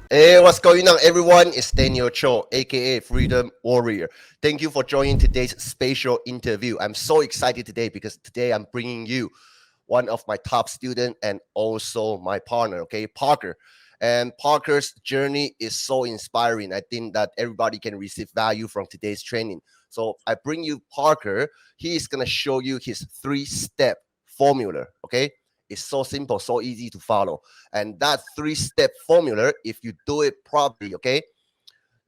Hey, what's going on, everyone? It's Daniel Cho, aka Freedom Warrior. Thank you for joining today's special interview. I'm so excited today because today I'm bringing you one of my top students and also my partner, okay, Parker. And Parker's journey is so inspiring. I think that everybody can receive value from today's training. So I bring you Parker. He is gonna show you his three-step formula, okay? It's so simple, so easy to follow. And that three-step formula, if you do it properly, okay,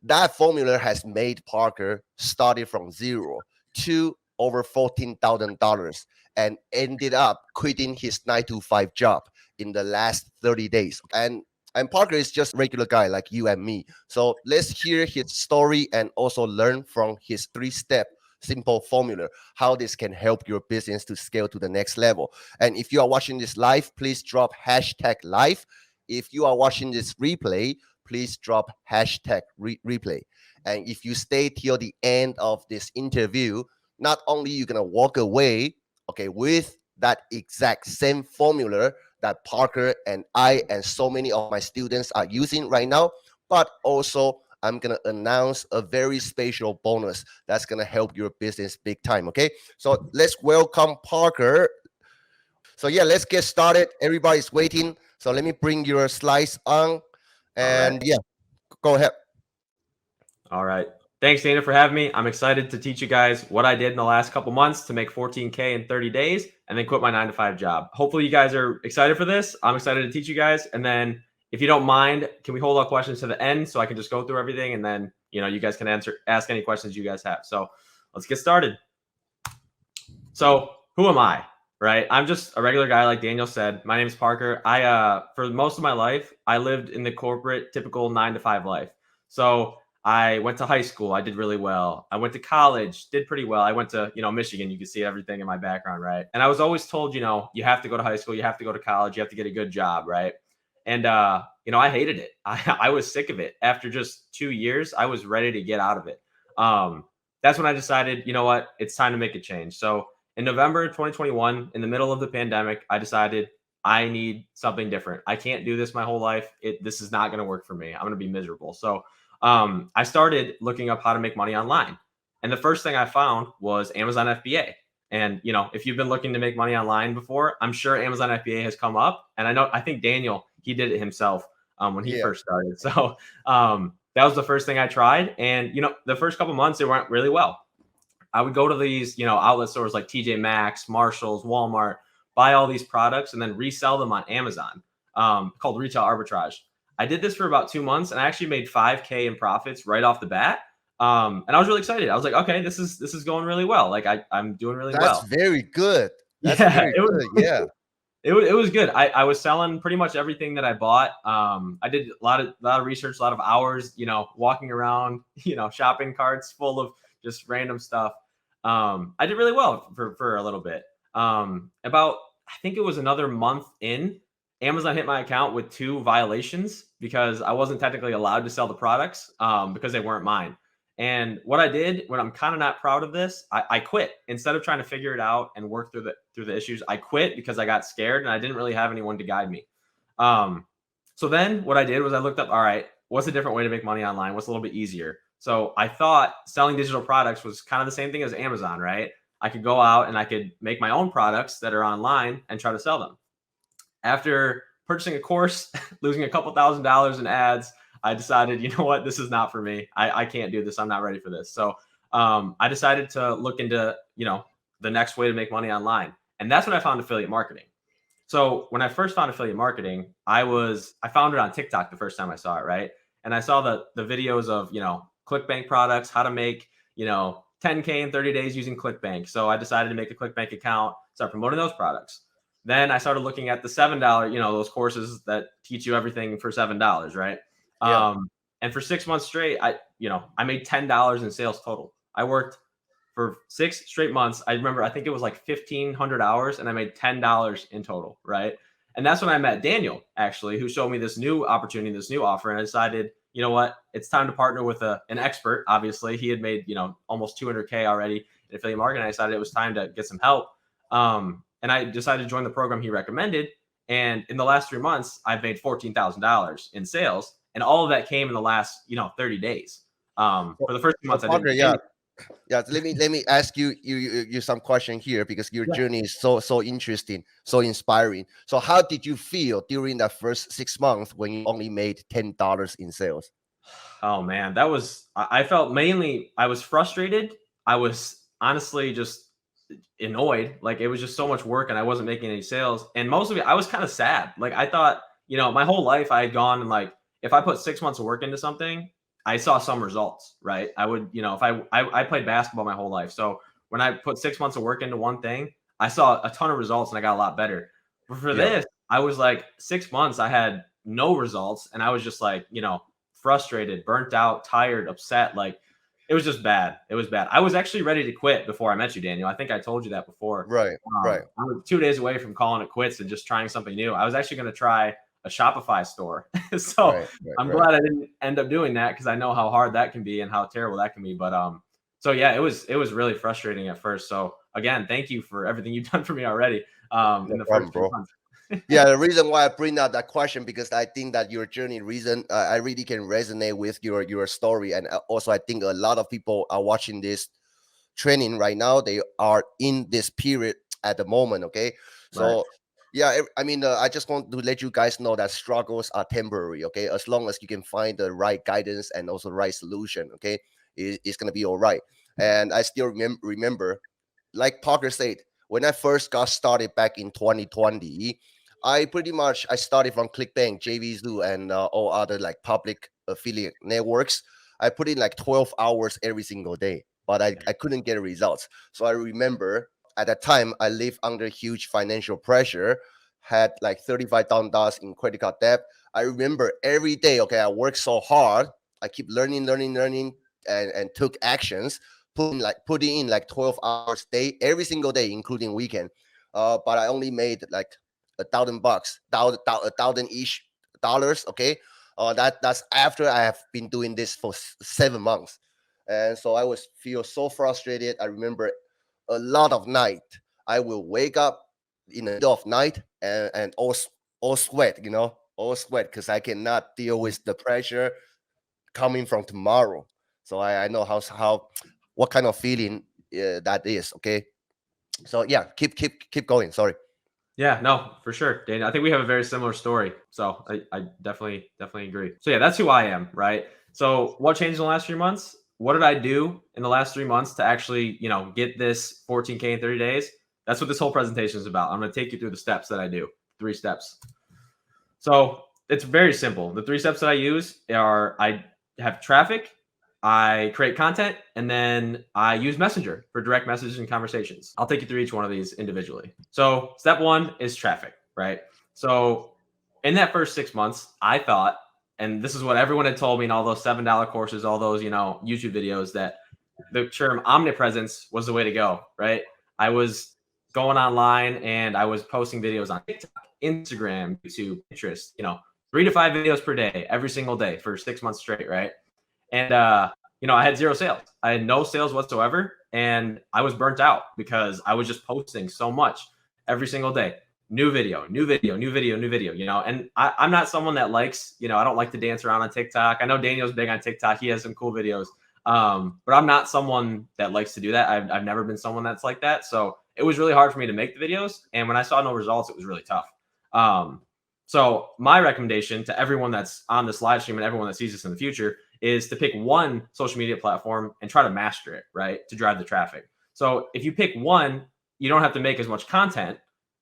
that formula has made Parker started from zero to over $14,000 and ended up quitting his 9 to 5 job in the last 30 days. And Parker is just regular guy like you and me. So let's hear his story and also learn from his three-step simple formula how this can help your business to scale to the next level. And if you are watching this live, please drop hashtag live. If you are watching this replay, please drop hashtag replay. And if you stay till the end of this interview, not only you're gonna walk away, okay, with that exact same formula that Parker and I and so many of my students are using right now, but also I'm gonna announce a very special bonus that's gonna help your business big time. Okay, so let's welcome Parker. So yeah, let's get started. Everybody's waiting. So let me bring your slides on, All right. and yeah, go ahead. All right. Thanks, Dana, for having me. I'm excited to teach you guys what I did in the last couple months to make 14K in 30 days and then quit my 9 to 5 job. Hopefully, you guys are excited for this. I'm excited to teach you guys. And then, if you don't mind, can we hold our questions to the end so I can just go through everything and then, you guys can ask any questions you guys have. So let's get started. So, who am I? Right? I'm just a regular guy, like Daniel said. My name is Parker. For most of my life, I lived in the corporate, typical 9 to 5 life. So, I went to high school. I did really well. I went to college, did pretty well. I went to, Michigan. You can see everything in my background, right? And I was always told, you have to go to high school, you have to go to college, you have to get a good job, right? And I hated it. I was sick of it. After just 2 years, I was ready to get out of it. That's when I decided, you know what, it's time to make a change. So in November 2021, in the middle of the pandemic, I decided I need something different. I can't do this my whole life. This is not going to work for me. I'm going to be miserable. So I started looking up how to make money online. And the first thing I found was Amazon FBA. And, if you've been looking to make money online before, I'm sure Amazon FBA has come up. And I think Daniel, he did it himself when he Yeah, first started. So that was the first thing I tried. And, the first couple months, it went really well. I would go to these, outlet stores like TJ Maxx, Marshalls, Walmart, buy all these products and then resell them on Amazon, called retail arbitrage. I did this for about 2 months and I actually made 5K in profits right off the bat. And I was really excited. I was like, okay, this is going really well. Like I'm doing really that's well. very good. That's Yeah, very good. Yeah, it was good. I was selling pretty much everything that I bought. I did a lot of research, a lot of hours, walking around, shopping carts full of just random stuff. I did really well for a little bit. About I think it was another month in, Amazon hit my account with 2 violations because I wasn't technically allowed to sell the products because they weren't mine. And what I did, when I'm kind of not proud of this, I quit instead of trying to figure it out and work through the issues. I quit because I got scared and I didn't really have anyone to guide me. Um, so then what I did was I looked up, all right, what's a different way to make money online? What's a little bit easier? So I thought selling digital products was kind of the same thing as Amazon, right? I could go out and I could make my own products that are online and try to sell them. After purchasing a course, losing a couple $1,000s in ads, I decided, you know what, this is not for me. I can't do this. I'm not ready for this. So I decided to look into, the next way to make money online. And that's when I found affiliate marketing. So when I first found affiliate marketing, I found it on TikTok the first time I saw it, right? And I saw the videos of, ClickBank products, how to make, 10K in 30 days using ClickBank. So I decided to make a ClickBank account, start promoting those products. Then I started looking at the $7, those courses that teach you everything for $7, right? yeah. And for 6 months straight, I made $10 in sales total. I worked for 6 straight months. I remember, I think it was like 1,500 hours, and I made $10 in total, right? And that's when I met Daniel, actually, who showed me this new opportunity, this new offer, and I decided, you know what, it's time to partner with an expert. Obviously, he had made almost 200K already in affiliate marketing. I decided it was time to get some help, and I decided to join the program he recommended. And in the last 3 months, I've made $14,000 in sales, And all of that came in the last, 30 days. For the first 2 months, I didn't Parker, make yeah, any. yeah. Let me ask you some question here because your Yeah. journey is so interesting, so inspiring. So how did you feel during that first 6 months when you only made $10 in sales? Oh man, that was, I felt mainly, I was frustrated. I was honestly just annoyed. Like it was just so much work and I wasn't making any sales. And most of it, I was kind of sad. Like I thought, my whole life I had gone and like, if I put 6 months of work into something, I saw some results, right? I would, if I played basketball my whole life. So when I put 6 months of work into one thing, I saw a ton of results and I got a lot better. But for Yeah, this, I was like 6 months, I had no results. And I was just like, frustrated, burnt out, tired, upset. Like it was just bad. It was bad. I was actually ready to quit before I met you, Daniel. I think I told you that before. right, right, I was 2 days away from calling it quits and just trying something new. I was actually going to try a Shopify store. So I'm right. glad I didn't end up doing that because I know how hard that can be and how terrible that can be. But so yeah, it was really frustrating at first. So again, thank you for everything you've done for me already in No the problem, first few bro. months. Yeah, the reason why I bring out that question because I think that your journey reason I really can resonate with your story, and also I think a lot of people are watching this training right now. They are in this period at the moment. Okay, Right. so yeah, I mean, I just want to let you guys know that struggles are temporary. Okay, as long as you can find the right guidance and also the right solution. Okay, it's gonna be all right. And I still remember, like Parker said, when I first got started back in 2020, I started from ClickBank, JVZoo, and all other like public affiliate networks. I put in like 12 hours every single day, but I couldn't get results. So I remember at that time I lived under huge financial pressure, had like $35,000 in credit card debt. I remember every day, okay, I worked so hard. I keep learning, and took actions, putting in like 12 hours day every single day, including weekend. But I only made like $1,000, a thousand each dollars. Okay, that's after I have been doing this for 7 months, and so I was feel so frustrated. I remember a lot of night. I will wake up in the middle of night and all sweat, all sweat because I cannot deal with the pressure coming from tomorrow. So I know how what kind of feeling that is. Okay, so yeah, keep going. Sorry. Yeah, no, for sure, Dana. I think we have a very similar story. So I definitely agree. So yeah, that's who I am, right? So what changed in the last 3 months? What did I do in the last 3 months to actually, get this 14K in 30 days? That's what this whole presentation is about. I'm going to take you through the steps that I do. 3 steps. So it's very simple. The 3 steps that I use are I have traffic, I create content, and then I use Messenger for direct messages and conversations. I'll take you through each one of these individually. So step one is traffic, right? So in that first 6 months, I thought, and this is what everyone had told me in all those $7 courses, all those, YouTube videos, that the term omnipresence was the way to go, right? I was going online and I was posting videos on TikTok, Instagram, YouTube, Pinterest, 3 to 5 videos per day, every single day for 6 months straight, right? And I had zero sales. I had no sales whatsoever, and I was burnt out because I was just posting so much every single day. New video, new video, new video, new video, And I'm not someone that likes, I don't like to dance around on TikTok. I know Daniel's big on TikTok. He has some cool videos. But I'm not someone that likes to do that. I've never been someone that's like that. So it was really hard for me to make the videos. And when I saw no results, it was really tough. So my recommendation to everyone that's on this live stream and everyone that sees this in the future is to pick one social media platform and try to master it, right? To drive the traffic. So if you pick one, you don't have to make as much content.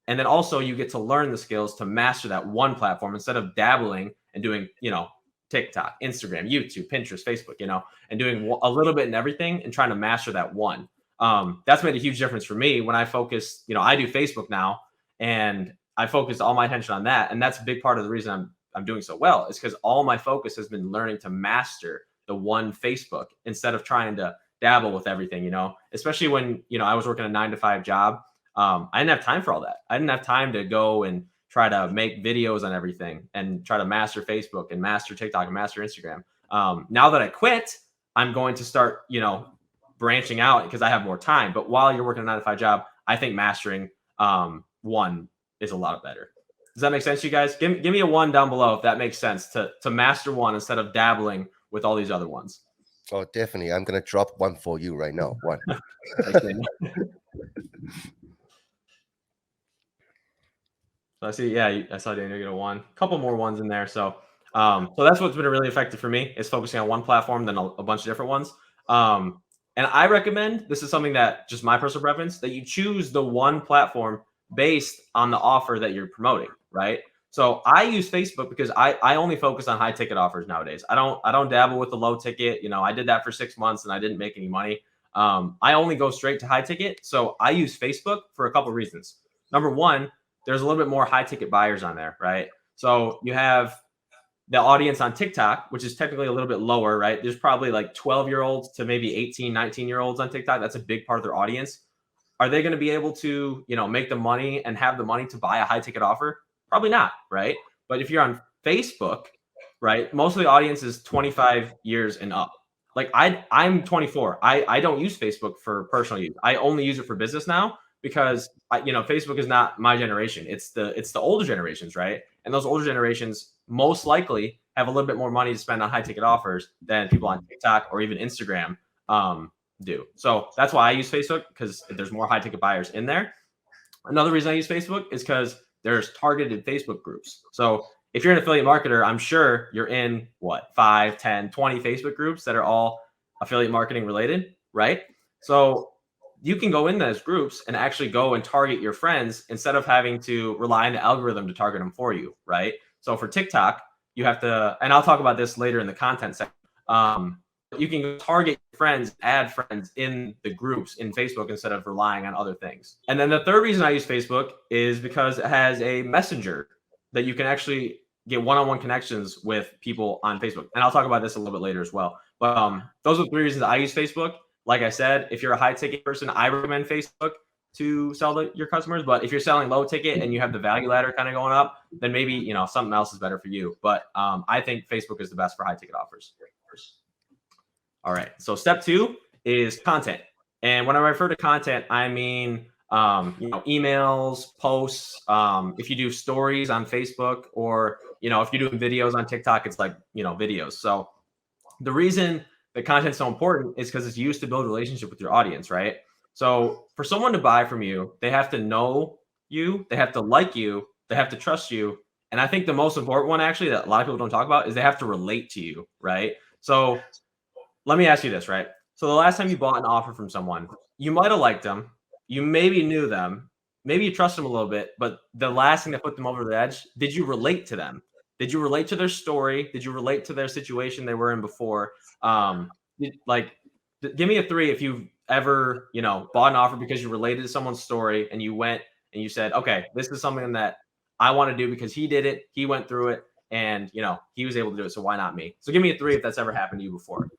And then also you get to learn the skills to master that one platform instead of dabbling and doing, TikTok, Instagram, YouTube, Pinterest, Facebook, and doing a little bit in everything and trying to master that one. That's made a huge difference for me when I focus, I do Facebook now and I focus all my attention on that. And that's a big part of the reason I'm doing so well is because all my focus has been learning to master the one Facebook instead of trying to dabble with everything, especially when, I was working a 9 to 5 job. I didn't have time for all that. I didn't have time to go and try to make videos on everything and try to master Facebook and master TikTok and master Instagram. Now that I quit, I'm going to start, branching out because I have more time. But while you're working a 9 to 5 job, I think mastering one is a lot better. Does that make sense to you guys? Give me a 1 down below if that makes sense to master one instead of dabbling with all these other ones. Oh, definitely. I'm gonna drop one for you right now. One. So I see, yeah, I saw Daniel get a 1. Couple more ones in there. So that's what's been really effective for me, is focusing on one platform than a bunch of different ones. And I recommend, this is something that just my personal preference, that you choose the one platform based on the offer that you're promoting, right? So I use Facebook because I only focus on high ticket offers nowadays. I don't dabble with the low ticket. I did that for 6 months and I didn't make any money. I only go straight to high ticket. So I use Facebook for a couple of reasons. Number one, there's a little bit more high ticket buyers on there, right? So you have the audience on TikTok, which is technically a little bit lower, right? There's probably like 12-year-olds to maybe 18, 19-year-olds on TikTok. That's a big part of their audience. Are they going to be able to, make the money and have the money to buy a high ticket offer? Probably not, right? But if you're on Facebook, right, most of the audience is 25 years and up. Like I'm 24. I don't use Facebook for personal use. I only use it for business now because Facebook is not my generation. It's the older generations, right? And those older generations most likely have a little bit more money to spend on high ticket offers than people on TikTok or even Instagram do. So that's why I use Facebook, because there's more high ticket buyers in there. Another reason I use Facebook is because there's targeted Facebook groups. So if you're an affiliate marketer, I'm sure you're in 5, 10, 20 Facebook groups that are all affiliate marketing related, right? So you can go in those groups and actually go and target your friends instead of having to rely on the algorithm to target them for you, right? So for TikTok, you have to, and I'll talk about this later in the content section. You can target friends, add friends in the groups in Facebook instead of relying on other things. And then the third reason I use Facebook is because it has a messenger that you can actually get one-on-one connections with people on Facebook. And I'll talk about this a little bit later as well. But those are the 3 reasons I use Facebook. Like I said, if you're a high ticket person, I recommend Facebook to sell to your customers. But if you're selling low ticket and you have the value ladder kind of going up, then maybe, something else is better for you. But I think Facebook is the best for high ticket offers. All right. So step 2 is content. And when I refer to content, I mean, emails, posts. If you do stories on Facebook, or, if you're doing videos on TikTok, it's like, videos. So the reason the content's so important is because it's used to build a relationship with your audience, right? So for someone to buy from you, they have to know you, they have to like you, they have to trust you. And I think the most important one, actually, that a lot of people don't talk about, is they have to relate to you, right? So let me ask you this, right? So the last time you bought an offer from someone, you might have liked them, you maybe knew them, maybe you trust them a little bit, but the last thing that put them over the edge, did you relate to them? Did you relate to their story? Did you relate to their situation they were in before? Give me a 3 if you've ever, bought an offer because you related to someone's story and you went and you said, okay, this is something that I want to do because he did it, he went through it, and he was able to do it, so why not me? So give me a 3 if that's ever happened to you before.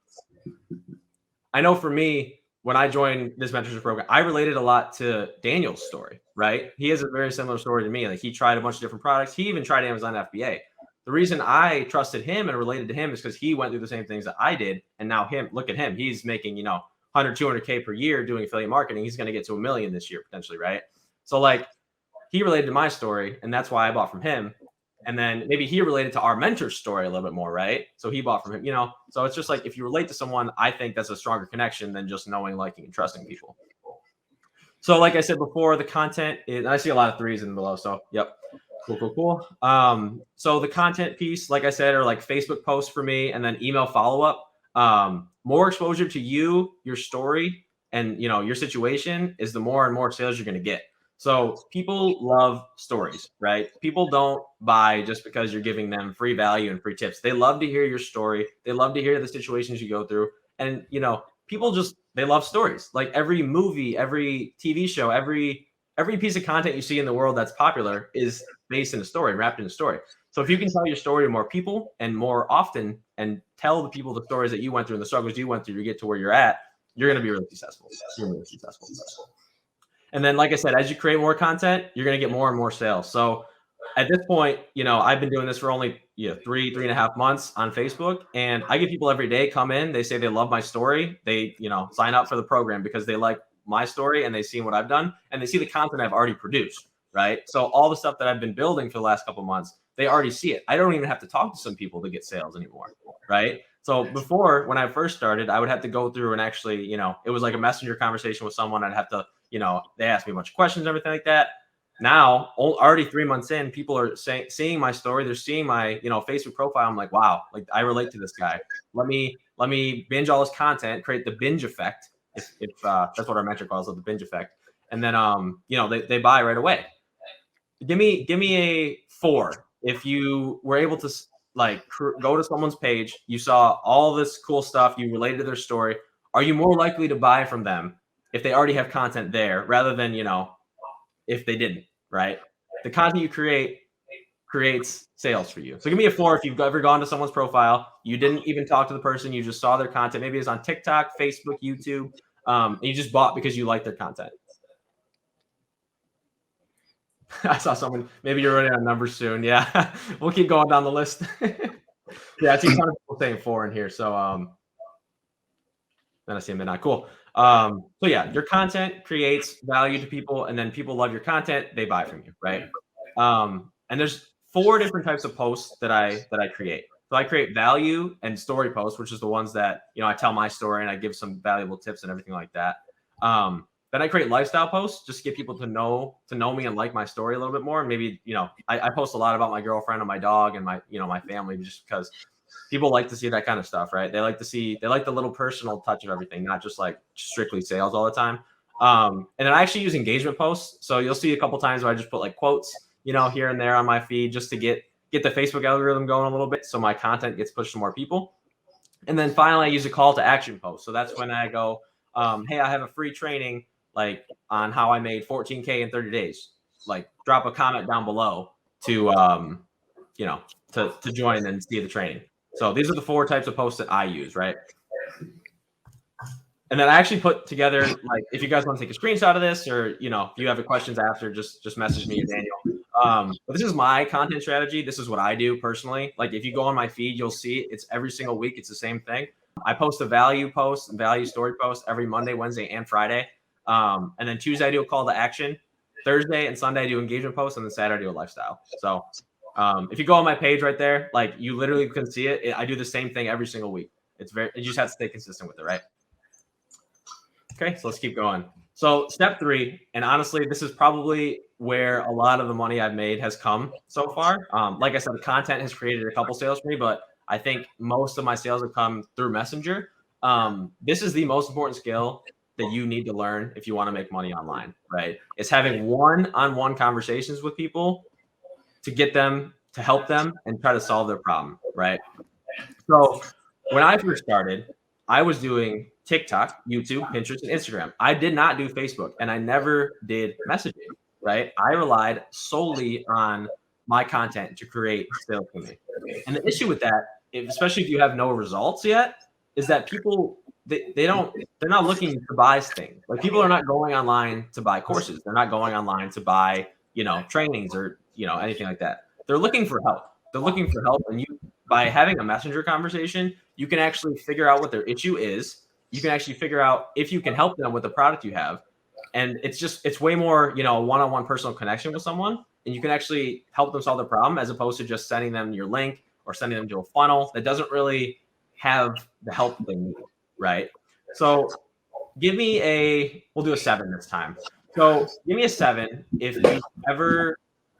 I know for me, when I joined this mentorship program, I related a lot to Daniel's story, right? He has a very similar story to me. Like, he tried a bunch of different products. He even tried Amazon FBA. The reason I trusted him and related to him is because he went through the same things that I did. And now look at him. He's making, 100, 200K per year doing affiliate marketing. He's going to get to $1 million this year, potentially, right? So he related to my story, and that's why I bought from him. And then maybe he related to our mentor's story a little bit more, right? So he bought from him, So it's just like, if you relate to someone, I think that's a stronger connection than just knowing, liking, and trusting people. So like I said before, the content is, I see a lot of 3s in below. So yep. Cool. So the content piece, like I said, are like Facebook posts for me, and then email follow-up. More exposure to you, your story, and your situation is the more and more sales you're going to get. So people love stories, right? People don't buy just because you're giving them free value and free tips. They love to hear your story. They love to hear the situations you go through. And, people they love stories. Like every movie, every TV show, every piece of content you see in the world that's popular is based in a story, wrapped in a story. So if you can tell your story to more people and more often, and tell the people the stories that you went through and the struggles you went through to get to where you're at, you're going to be really successful. And then, like I said, as you create more content, you're going to get more and more sales. So at this point, I've been doing this for only 3.5 months on Facebook, and I get people every day come in. They say they love my story. They, sign up for the program because they like my story and they see what I've done and they see the content I've already produced, right? So all the stuff that I've been building for the last couple of months, they already see it. I don't even have to talk to some people to get sales anymore, right? So before, when I first started, I would have to go through and actually, it was like a messenger conversation with someone. I'd have to, they asked me a bunch of questions and everything like that. Now, already 3 months in, people are seeing my story. They're seeing my, Facebook profile. I'm like, wow, like I relate to this guy. Let me binge all his content, create the binge effect. If that's what our mentor calls it, the binge effect. And then, they buy right away. Give me a 4 if you were able to go to someone's page, you saw all this cool stuff, you related to their story. Are you more likely to buy from them if they already have content there rather than, if they didn't, right? The content you create creates sales for you. So give me a 4 if you've ever gone to someone's profile, you didn't even talk to the person, you just saw their content. Maybe it's on TikTok, Facebook, YouTube, and you just bought because you like their content. I saw someone, maybe you're running on numbers soon. Yeah, we'll keep going down the list. Yeah, I see a ton of people saying 4 in here. So then I see them not cool. So yeah, your content creates value to people, and then people love your content, they buy from you, right? And there's 4 different types of posts that I create. So I create value and story posts, which is the ones that, I tell my story and I give some valuable tips and everything like that. Then I create lifestyle posts just to get people to know me and like my story a little bit more. And maybe, I post a lot about my girlfriend and my dog and my, my family, just because people like to see that kind of stuff, right? They like the little personal touch of everything, not just like strictly sales all the time. And then I actually use engagement posts. So you'll see a couple times where I just put like quotes, here and there on my feed just to get the Facebook algorithm going a little bit. So my content gets pushed to more people. And then finally I use a call to action post. So that's when I go, hey, I have a free training like on how I made 14K in 30 days. Like drop a comment down below to, to join and see the training. So these are the 4 types of posts that I use, right? And then I actually put together, like, if you guys want to take a screenshot of this, or, if you have questions after, just message me or Daniel. But this is my content strategy. This is what I do personally. Like if you go on my feed, you'll see it's every single week. It's the same thing. I post a value post and value story post every Monday, Wednesday, and Friday. And then Tuesday I do a call to action. Thursday and Sunday I do engagement posts, and then Saturday I do a lifestyle. So if you go on my page right there, like you literally can see it. I do the same thing every single week. You just have to stay consistent with it, right? Okay, so let's keep going. So step 3, and honestly, this is probably where a lot of the money I've made has come so far. Like I said, the content has created a couple sales for me, but I think most of my sales have come through Messenger. This is the most important skill that you need to learn if you want to make money online, right? It's having one-on-one conversations with people to get them, to help them and try to solve their problem, right? So when I first started, I was doing TikTok, YouTube, Pinterest, and Instagram. I did not do Facebook, and I never did messaging, right? I relied solely on my content to create sales for me. And the issue with that, especially if you have no results yet, is that people, they're not looking to buy things. Like people are not going online to buy courses. They're not going online to buy, trainings or, anything like that. They're looking for help. They're looking for help. And by having a messenger conversation, you can actually figure out what their issue is. You can actually figure out if you can help them with the product you have. And it's way more, a one-on-one personal connection with someone. And you can actually help them solve the problem as opposed to just sending them your link or sending them to a funnel that doesn't really have the help they need, right? So we'll do a 7 this time. So give me a 7 if you ever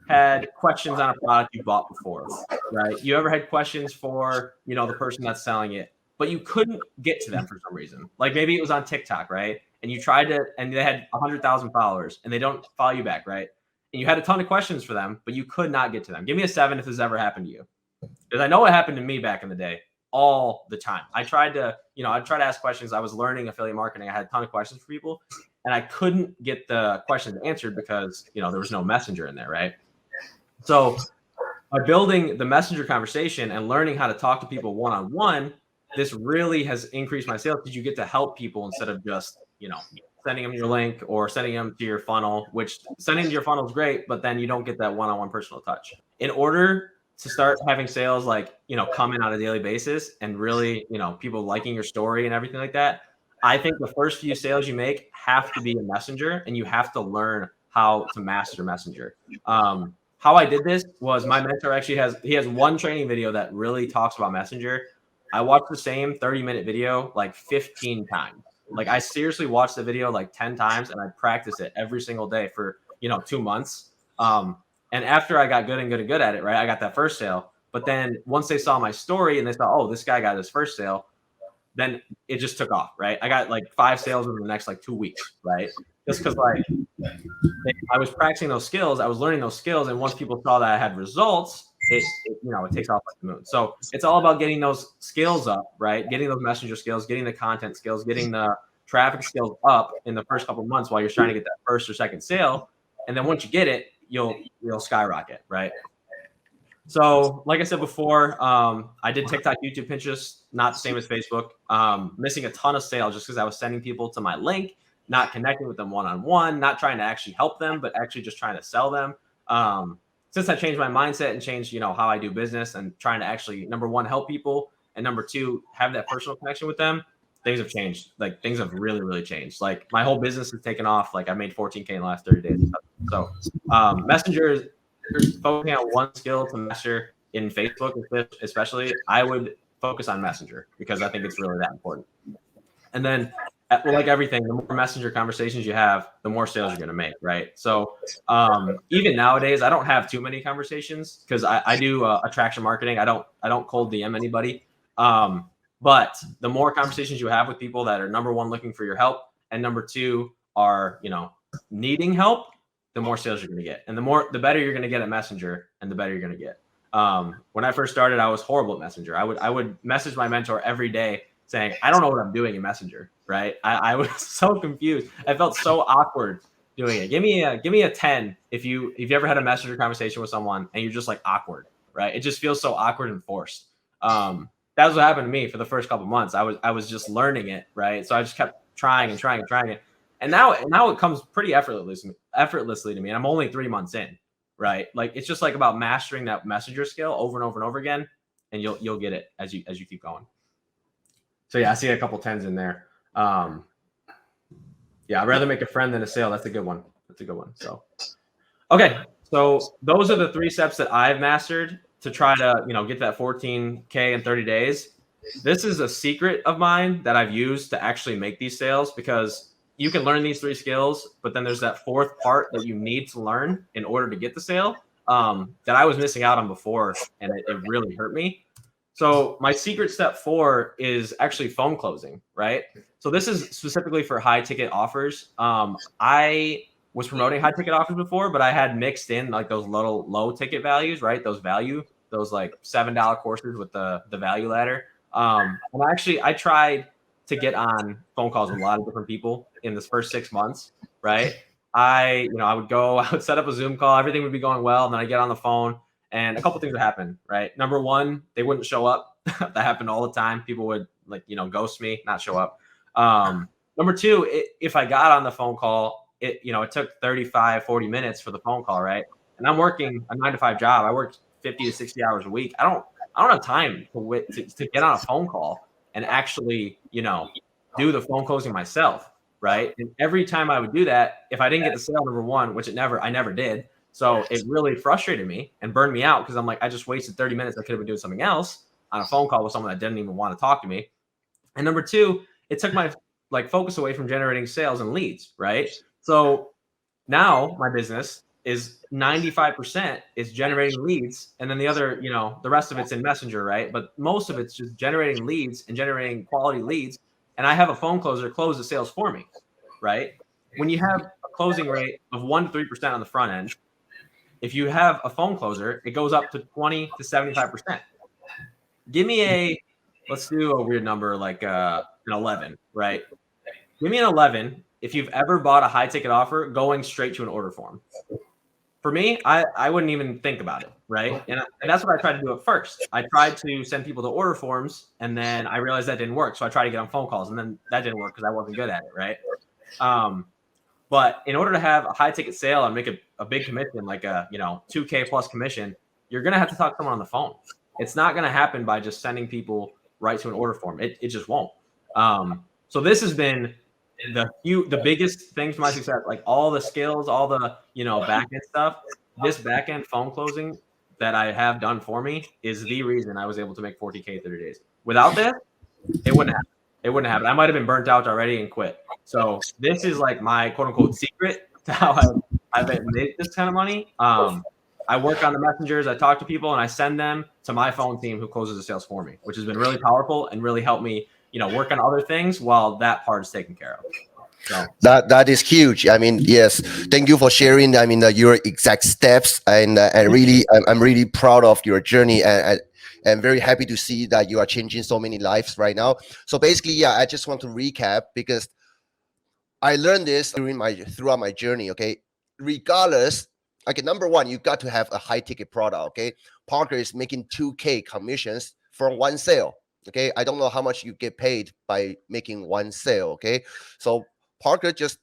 had questions on a product you bought before, right? You ever had questions for, the person that's selling it, but you couldn't get to them for some reason. Like maybe it was on TikTok, right? And you tried to, and they had 100,000 followers and they don't follow you back, right? And you had a ton of questions for them, but you could not get to them. Give me a 7 if this ever happened to you. Because I know it happened to me back in the day all the time. I tried to ask questions. I was learning affiliate marketing. I had a ton of questions for people and I couldn't get the questions answered because, there was no messenger in there, right? So by building the messenger conversation and learning how to talk to people one-on-one, this really has increased my sales because you get to help people instead of just, sending them your link or sending them to your funnel, which sending to your funnel is great, but then you don't get that one-on-one personal touch. In order to start having sales come in on a daily basis and really, people liking your story and everything like that, I think the first few sales you make have to be a messenger and you have to learn how to master Messenger. How I did this was my mentor actually has one training video that really talks about Messenger. I watched the same 30-minute video like 15 times. Like I seriously watched the video like 10 times and I practiced it every single day for, 2 months. And after I got good at it, right, I got that first sale. But then once they saw my story and they saw, oh, this guy got his first sale, then it just took off, right? I got like 5 sales in the next like 2 weeks, right? Just because like I was practicing those skills, I was learning those skills, and once people saw that I had results, it takes off like the moon. So it's all about getting those skills up, right? Getting those messenger skills, getting the content skills, getting the traffic skills up in the first couple of months while you're trying to get that first or second sale, and then once you get it, you'll skyrocket, right? So, like I said before, I did TikTok, YouTube, Pinterest, not the same as Facebook. Missing a ton of sales just because I was sending people to my link, not connecting with them one-on-one, not trying to actually help them, but actually just trying to sell them. Since I changed my mindset and changed, how I do business and trying to actually, number one, help people, and number two, have that personal connection with them, things have changed. Like things have really, really changed. Like my whole business has taken off. Like I made 14K in the last 30 days. So Messenger is focusing on one skill to master in Facebook, especially. I would focus on Messenger because I think it's really that important. And then, like everything, the more Messenger conversations you have, the more sales you're going to make, right? So even nowadays, I don't have too many conversations because I do attraction marketing. I don't cold DM anybody. But the more conversations you have with people that are, number one, looking for your help, and number two are, needing help, the more sales you're going to get. And the better you're going to get at Messenger, and the better you're going to get. When I first started, I was horrible at Messenger. I would message my mentor every day saying, I don't know what I'm doing in Messenger, right? I was so confused. I felt so awkward doing it. Give me a 10 if you ever had a Messenger conversation with someone and you're just like awkward, right? It just feels so awkward and forced. That's what happened to me for the first couple of months. I was just learning it, right? So I just kept trying it. And now it comes pretty effortlessly to me. And I'm only 3 months in, right? Like it's just like about mastering that Messenger skill over and over and over again, and you'll get it as you keep going. So yeah, I see a couple 10s in there. Yeah, I'd rather make a friend than a sale. That's a good one. So, okay. So those are the 3 steps that I've mastered to try to, get that 14K in 30 days. This is a secret of mine that I've used to actually make these sales, because you can learn these 3 skills, but then there's that 4th part that you need to learn in order to get the sale that I was missing out on before, and it really hurt me. So my secret step 4 is actually phone closing, right? So this is specifically for high ticket offers. I was promoting high ticket offers before, but I had mixed in like those little low ticket values, right? Those like $7 courses with the value ladder. And I tried to get on phone calls with a lot of different people in this first 6 months, right? I would set up a Zoom call, everything would be going well, and then I get on the phone and a couple things would happen, right? Number one, they wouldn't show up. That happened all the time. People would ghost me, not show up. Number two, if I got on the phone call, it took 35, 40 minutes for the phone call, right? And I'm working a 9-to-5 job. I work 50 to 60 hours a week. I don't have time to get on a phone call and actually, do the phone closing myself, right? And every time I would do that, if I didn't get the sale, number one, which I never did. So it really frustrated me and burned me out, because I'm like, I just wasted 30 minutes. I could have been doing something else on a phone call with someone that didn't even want to talk to me. And number two, it took my focus away from generating sales and leads, right? So now my business is 95% is generating leads, and then the other, the rest of it's in Messenger, right? But most of it's just generating leads and generating quality leads. And I have a phone closer close the sales for me, right? When you have a closing rate of 1 to 3% on the front end, if you have a phone closer, it goes up to 20 to 75%. Give me let's do a weird number like an 11, right? Give me an 11 if you've ever bought a high ticket offer going straight to an order form. For me, I wouldn't even think about it, right? And that's what I tried to do at first. I tried to send people to order forms, and then I realized that didn't work. So I tried to get on phone calls, and then that didn't work because I wasn't good at it, right? But in order to have a high ticket sale and make a big commission, like a 2K plus commission, you're gonna have to talk to someone on the phone. It's not gonna happen by just sending people right to an order form. It just won't. So this has been the biggest thing to my success, like all the skills, all the back end stuff, this back end phone closing that I have done for me is the reason I was able to make 40K in 30 days. Without this, it wouldn't happen. It wouldn't happen. I might have been burnt out already and quit. So this is like my quote unquote secret to how I've made this kind of money. I work on the messengers, I talk to people, and I send them to my phone team who closes the sales for me, which has been really powerful and really helped me, work on other things while that part is taken care of. So That is huge. I mean, yes. Thank you for sharing. I mean, your exact steps, and I'm really proud of your journey, and very happy to see that you are changing so many lives right now. So basically, yeah, I just want to recap because I learned this throughout my journey. Okay, regardless, okay, number one, you got to have a high ticket product. Okay, Parker is making 2K commissions from one sale. Okay, I don't know how much you get paid by making one sale. Okay, so Parker just,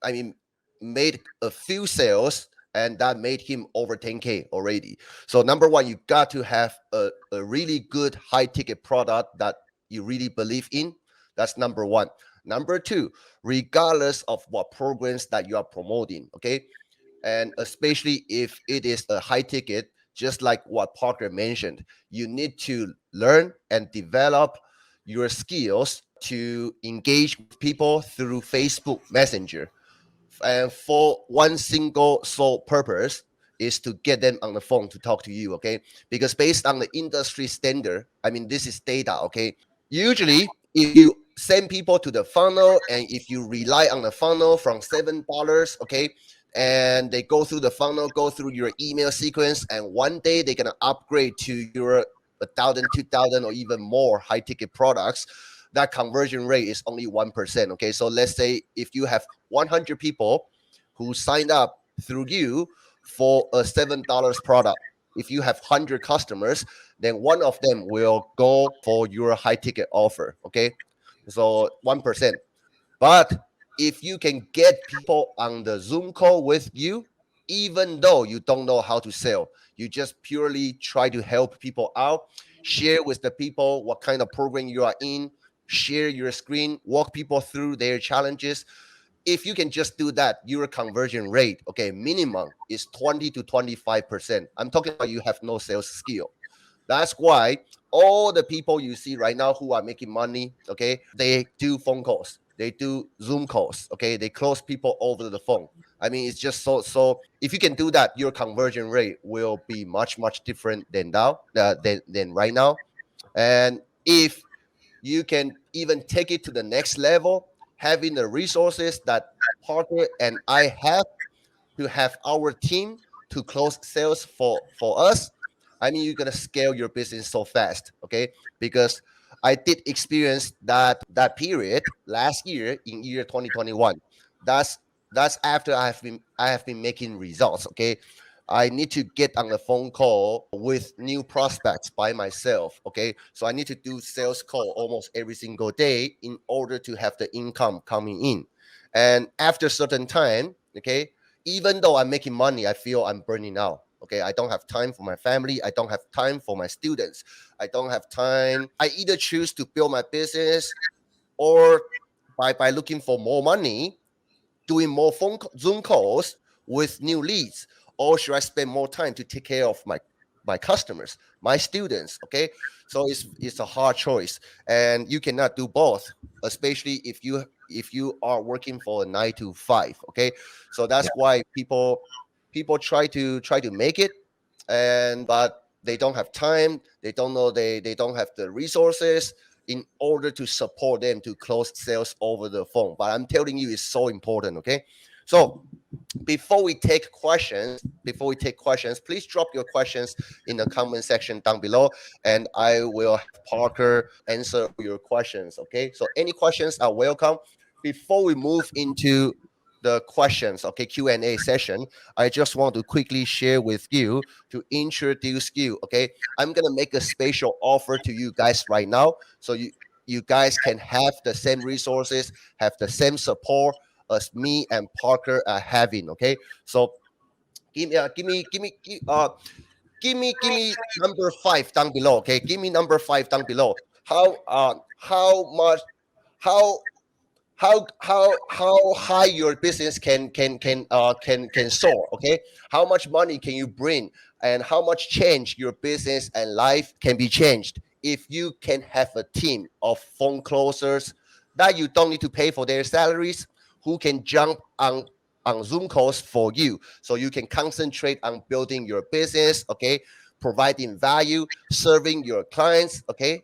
I mean, made a few sales and that made him over 10K already. So number one, you got to have a really good high ticket product that you really believe in. That's number one. Number two, regardless of what programs that you are promoting, okay, and especially if it is a high ticket, just like what Parker mentioned, you need to learn and develop your skills to engage with people through Facebook Messenger, and for one single sole purpose is to get them on the phone to talk to you. Okay, because based on the industry standard, I mean, this is data. Okay, usually if you send people to the funnel and if you rely on the funnel from $7, okay, and they go through the funnel, go through your email sequence, and one day they're gonna upgrade to your 1,000, 2,000, or even more high ticket products, that conversion rate is only 1%. Okay, so let's say if you have 100 people who signed up through you for a $7 product, if you have 100 customers, then one of them will go for your high ticket offer. Okay, so 1%. But if you can get people on the Zoom call with you, even though you don't know how to sell, you just purely try to help people out, share with the people what kind of program you are in, share your screen, walk people through their challenges. If you can just do that, your conversion rate, okay, minimum is 20 to 25%. I'm talking about you have no sales skill. That's why all the people you see right now who are making money, okay, they do phone calls, they do Zoom calls, okay, they close people over the phone. I mean, it's just so. If you can do that, your conversion rate will be much different than now, than right now. And if you can even take it to the next level, having the resources that Parker and I have to have our team to close sales for us, I mean, you're gonna scale your business so fast. Okay, because I did experience that period last year in year 2021. That's after I have been making results. Okay, I need to get on a phone call with new prospects by myself. Okay, so I need to do sales call almost every single day in order to have the income coming in. And after a certain time, okay, even though I'm making money, I feel I'm burning out. Okay, I don't have time for my family. I don't have time for my students. I don't have time. I either choose to build my business, or by looking for more money, doing more Zoom calls with new leads, or should I spend more time to take care of my customers, my students? Okay, so it's a hard choice, and you cannot do both, especially if you are working for a 9 to 5. Okay, so that's why people try to make it, and but they don't have time. They don't know, they don't have the resources in order to support them to close sales over the phone. But I'm telling you, it's so important. Okay, so before we take questions, please drop your questions in the comment section down below, and I will have Parker answer all your questions. Okay, so any questions are welcome. Before we move into the questions, okay, Q&A session, I just want to quickly share with you to introduce you. Okay, I'm gonna make a special offer to you guys right now, so you guys can have the same resources, have the same support as me and Parker are having. Okay, so give me number five down below. Okay, give me number five down below. How much how how high your business can soar. Okay, how much money can you bring, and how much change your business and life can be changed if you can have a team of phone closers that you don't need to pay for their salaries, who can jump on Zoom calls for you, so you can concentrate on building your business. Okay, providing value, serving your clients. Okay,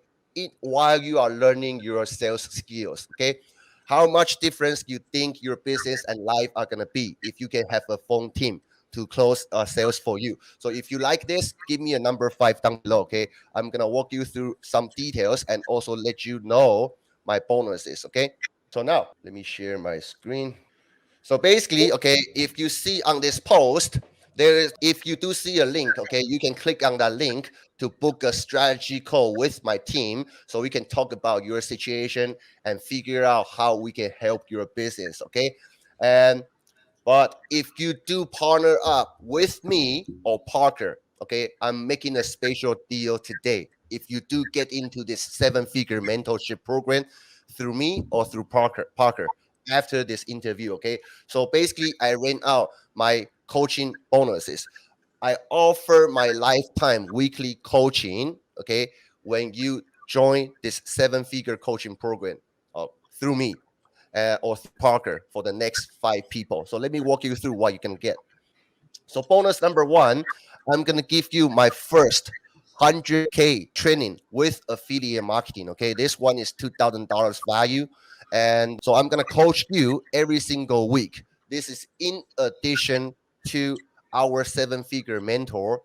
while you are learning your sales skills. Okay, how much difference you think your business and life are gonna be if you can have a phone team to close sales for you. So if you like this, give me a number 5 down below. Okay, I'm gonna walk you through some details and also let you know my bonuses. Okay, so now let me share my screen. So basically, okay, if you see on this post, there is, if you do see a link, okay, you can click on that link to book a strategy call with my team so we can talk about your situation and figure out how we can help your business. Okay, and but if you do partner up with me or Parker, okay, I'm making a special deal today. If you do get into this 7-figure mentorship program through me or through Parker after this interview, okay. So basically, I rent out my coaching bonuses. I offer my lifetime weekly coaching, okay, when you join this 7-figure coaching program through me or through Parker for the next 5 people. So let me walk you through what you can get. So bonus number one, I'm gonna give you my first 100K training with affiliate marketing. Okay, this one is $2,000 value, and so I'm gonna coach you every single week. This is in addition to our 7-figure mentor,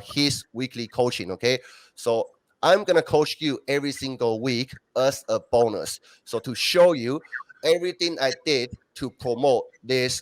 his weekly coaching. Okay, so I'm gonna coach you every single week as a bonus. So to show you everything I did to promote this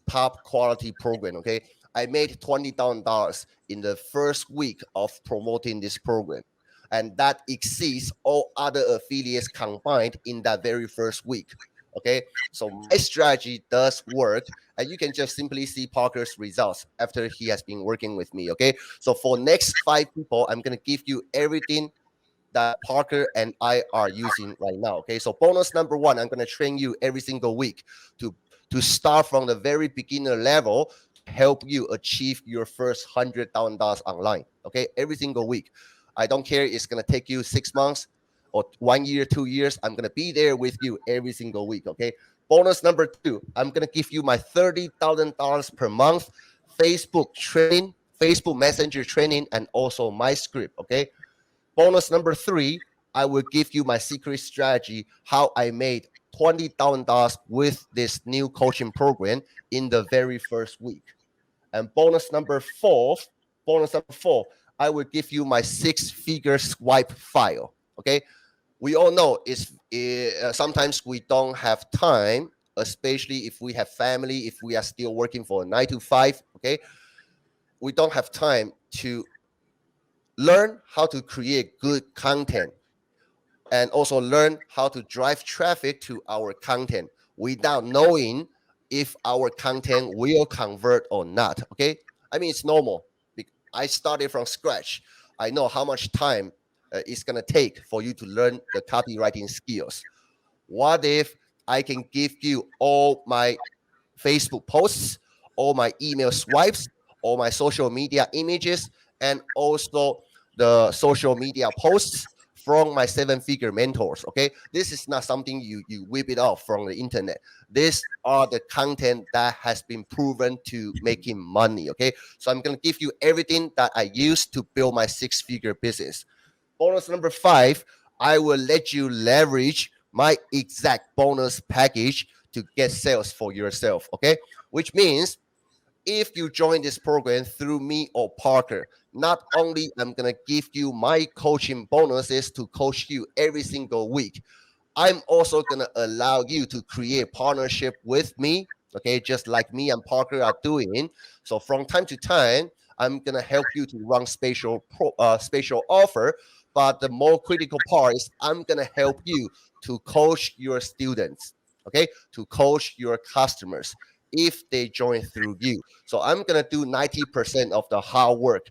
top quality program. Okay, I made $20,000 in the first week of promoting this program. And that exceeds all other affiliates combined in that very first week. Okay. So my strategy does work. And you can just simply see Parker's results after he has been working with me. Okay. So for next 5 people, I'm going to give you everything that Parker and I are using right now. Okay, so bonus number one, I'm gonna train you every single week to to start from the very beginner level to help you achieve your first $100,000 online. Okay, every single week. I don't care. It's gonna take you 6 months or 1 year, 2 years. I'm gonna be there with you every single week. Okay. Bonus number two, I'm gonna give you my $30,000 per month Facebook training, Facebook Messenger training, and also my script. Okay. Bonus number three, I will give you my secret strategy, how I made $20,000 with this new coaching program in the very first week. And bonus number four, I will give you my 6-figure swipe file. Okay. We all know sometimes we don't have time, especially if we have family, if we are still working for a 9 to 5. Okay. We don't have time to learn how to create good content and also learn how to drive traffic to our content without knowing if our content will convert or not. Okay. I mean, it's normal. I started from scratch. I know how much time it's going to take for you to learn the copywriting skills. What if I can give you all my Facebook posts, all my email swipes, all my social media images, and also the social media posts from my 7-figure mentors. Okay, this is not something you whip it off from the internet. These are the content that has been proven to making money. Okay, so I'm gonna give you everything that I used to build my 6-figure business. Bonus number five, I will let you leverage my exact bonus package to get sales for yourself. Okay, which means if you join this program through me or Parker, not only I'm gonna give you my coaching bonuses to coach you every single week, I'm also gonna allow you to create partnership with me. Okay, just like me and Parker are doing. So from time to time, I'm gonna help you to run special offer. But the more critical part is I'm gonna help you to coach your students. Okay, to coach your customers if they join through you. So I'm gonna do 90% of the hard work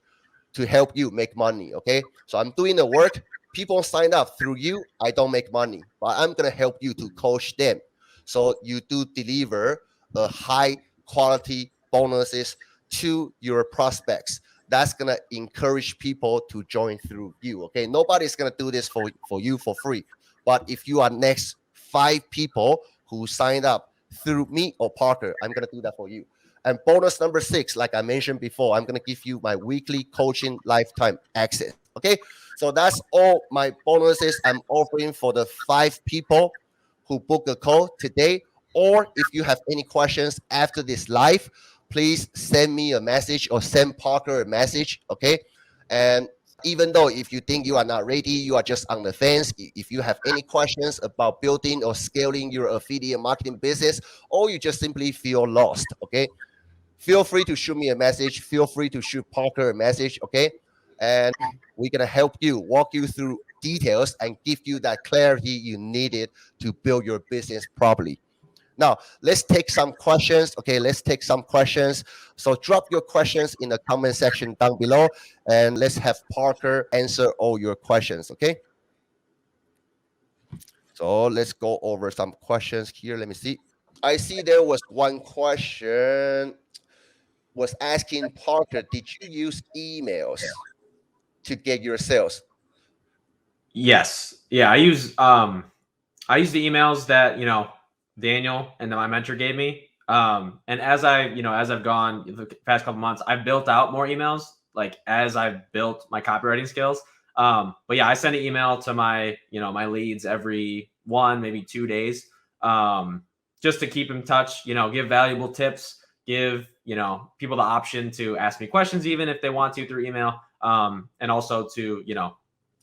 to help you make money. Okay. So I'm doing the work. People sign up through you. I don't make money, but I'm going to help you to coach them. So you do deliver a high quality bonuses to your prospects. That's gonna encourage people to join through you. Okay, nobody's gonna do this for you for free. But if you are next 5 people who signed up through me or Parker, I'm gonna do that for you. And bonus number 6, like I mentioned before, I'm gonna give you my weekly coaching lifetime access. Okay, so that's all my bonuses I'm offering for the 5 people who book a call today. Or if you have any questions after this live, please send me a message or send Parker a message. Okay, and even though if you think you are not ready, you are just on the fence. If you have any questions about building or scaling your affiliate marketing business, or you just simply feel lost, okay, feel free to shoot me a message. Feel free to shoot Parker a message, okay? And we're gonna help you, walk you through details, and give you that clarity you needed to build your business properly. Now, let's take some questions. Okay, let's take some questions. So drop your questions in the comment section down below, and let's have Parker answer all your questions. Okay. So let's go over some questions here. Let me see. I see there was one question was asking Parker, did you use emails to get your sales? Yes. Yeah. I use the emails that, Daniel and my mentor gave me. And as I've gone the past couple months, I've built out more emails, like as I've built my copywriting skills. But yeah, I send an email to my leads every 1, maybe 2 days, just to keep in touch, give valuable tips, give, people the option to ask me questions, even if they want to through email. And also to,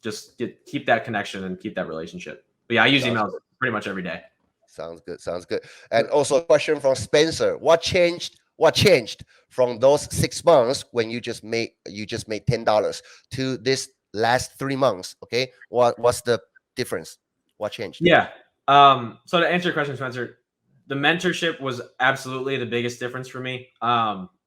just keep that connection and keep that relationship. But yeah, I use Sounds emails good. pretty much every day. Sounds good. Sounds good. And also a question from Spencer. What changed? What changed from those 6 months when you just made $10 to this last 3 months? Okay. What's the difference? What changed? Yeah. So to answer your question, Spencer, the mentorship was absolutely the biggest difference for me.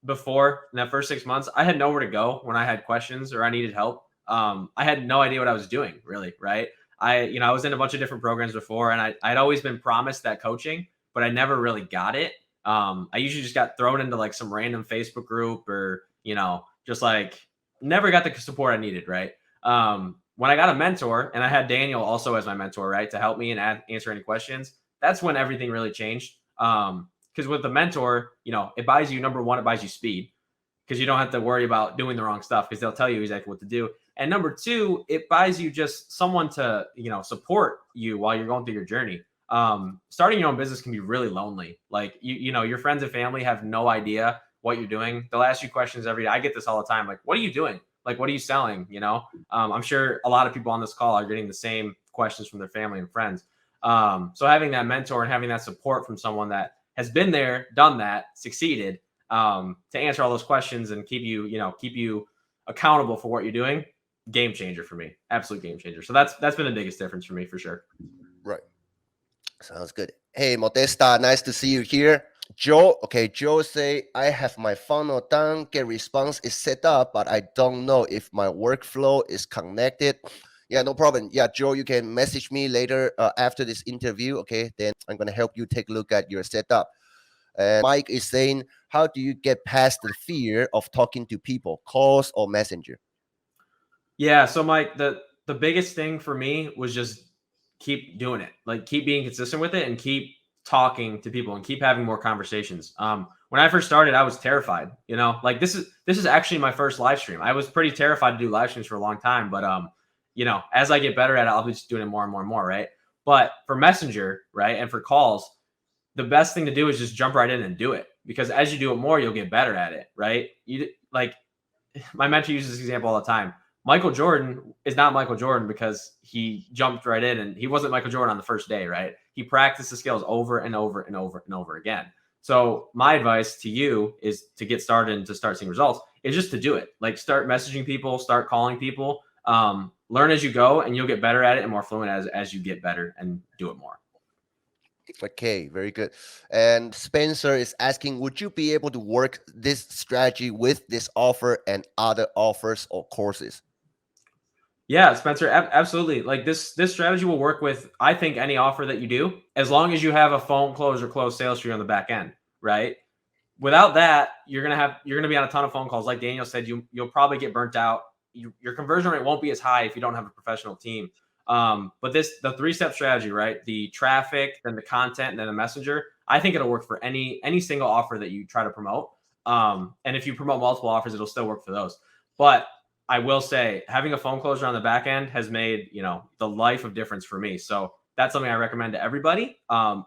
Before in that first 6 months, I had nowhere to go when I had questions or I needed help. I had no idea what I was doing really, right? I was in a bunch of different programs before and I'd always been promised that coaching, but I never really got it. I usually just got thrown into like some random Facebook group or, just like never got the support I needed, right? When I got a mentor and I had Daniel also as my mentor, right, to help me and answer any questions, that's when everything really changed. Because with the mentor, it buys you, number one, it buys you speed because you don't have to worry about doing the wrong stuff because they'll tell you exactly what to do. And number two, it buys you just someone to, support you while you're going through your journey. Starting your own business can be really lonely. Like your friends and family have no idea what you're doing. They'll ask you questions every day. I get this all the time. Like, what are you doing? Like, what are you selling? I'm sure a lot of people on this call are getting the same questions from their family and friends. So having that mentor and having that support from someone that has been there, done that, succeeded, to answer all those questions and keep you accountable for what you're doing, game changer for me. Absolute game changer. So that's been the biggest difference for me for sure. Right. Sounds good. Hey, Modesta, nice to see you here. Joe, okay, Joe say, I have my funnel done, get response is set up, but I don't know if my workflow is connected. Yeah, no problem. Yeah, Joe, you can message me later after this interview. Okay, then I'm going to help you take a look at your setup. And Mike is saying, how do you get past the fear of talking to people, calls or messenger? Yeah. So Mike, the biggest thing for me was just keep doing it. Like keep being consistent with it and keep talking to people and keep having more conversations. When I first started, I was terrified, like this is actually my first live stream. I was pretty terrified to do live streams for a long time, but as I get better at it, I'll be just doing it more and more and more. Right. But for Messenger, right. And for calls, the best thing to do is just jump right in and do it because as you do it more, you'll get better at it. Right. You like my mentor uses this example all the time. Michael Jordan is not Michael Jordan because he jumped right in and he wasn't Michael Jordan on the first day, right? He practiced the skills over and over and over and over again. So my advice to you is to get started and to start seeing results is just to do it. Like start messaging people, start calling people, learn as you go and you'll get better at it and more fluent as you get better and do it more. Okay, very good. And Spencer is asking, would you be able to work this strategy with this offer and other offers or courses? Yeah, Spencer, absolutely. Like this strategy will work with, I think, any offer that you do, as long as you have a phone close or close sales tree on the back end, right? Without that, you're gonna be on a ton of phone calls. Like Daniel said, you'll probably get burnt out. Your conversion rate won't be as high if you don't have a professional team. But the 3-step strategy, right? The traffic, then the content, and then the messenger. I think it'll work for any single offer that you try to promote. And if you promote multiple offers, it'll still work for those. But I will say, having a phone closure on the back end has made the life of difference for me. So that's something I recommend to everybody.